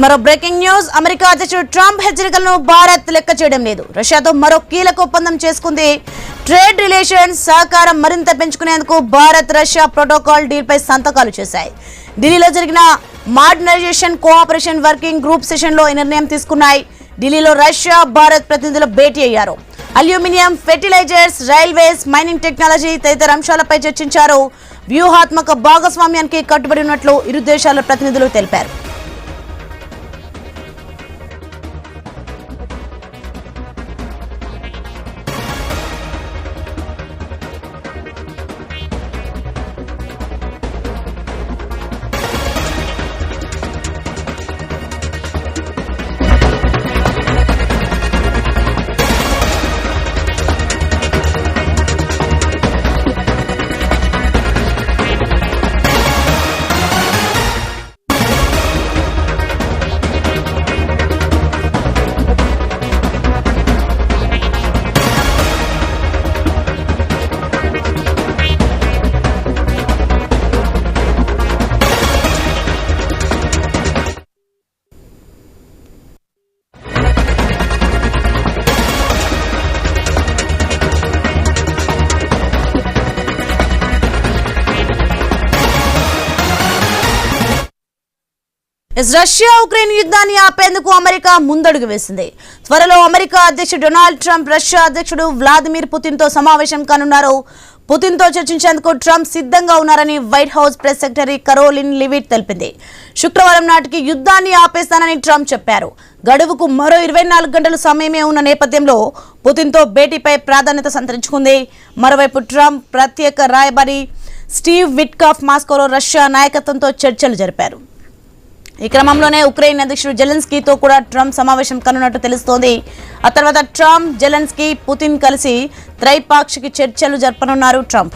మరో breaking news. America అధ్యక్షుడు Trump హెచ్చరికలను భారత్ లెక్క చేయడం లేదు. రష్యాతో మరో కీలక ఒప్పందం చేసుకుంది. ట్రేడ్ రిలేషన్స్ సహకారం మరింత పెంచుకునేందుకు భారత్ రష్యా ప్రోటోకాల్ డీల్ పై సంతకాలు చేశాయి. ఢిల్లీలో జరిగిన modernisation cooperation working group session లో ఈ నిర్ణయం తీసుకున్నాయి. ఢిల్లీలో రష్యా భారత్ ప్రతినిధులు భేటీ అయ్యారు. Aluminium, fertilisers, railways, mining technology తదితర అంశాలపై చర్చించారు. వ్యూహాత్మక భాగస్వామ్యానికి కట్టుబడి ఉన్నట్లు ఇరు దేశాల ప్రతినిధులు తెలిపారు. రష్యా ఉక్రెయిన్ యుద్ధాన్ని ఆపేందుకు అమెరికా ముందడుగు వేసింది. త్వరలో అమెరికా అధ్యక్షుడు డొనాల్డ్ ట్రంప్ రష్యా అధ్యక్షుడు వ్లాదిమిర్ పుతిన్ తో సమావేశం కానున్నారు. పుతిన్ తో చర్చించేందుకు ట్రంప్ సిద్ధంగా ఉన్నారని white house press secretary Karoline leave it తెలిపింది. శుక్రవారం నాటికి యుద్ధాన్ని ఆపేస్తానని ట్రంప్ చెప్పారు. గడువుకు మరో 24 గంటల సమయమే ఉన్న నేపథ్యంలో పుతిన్ తో భేటీపై ప్రాధాన్యత సంతరించుకుంది. మరోవైపు ట్రంప్ ప్రత్యేక రాయబారి స్టీవ్ విట్కాఫ్ మాస్కోలో రష్యా నాయకత్వంతో చర్చలు జరిపారు. ఈ క్రమంలోనే ఉక్రెయిన్ అధ్యక్షుడు జెలెన్స్కీతో కూడా ట్రంప్ సమావేశం కానున్నట్టు తెలుస్తోంది. ఆ తర్వాత ట్రంప్, జెలెన్స్కీ, పుతిన్ కలిసి త్రైపాక్షిక చర్చలు జరపనున్నారు ట్రంప్.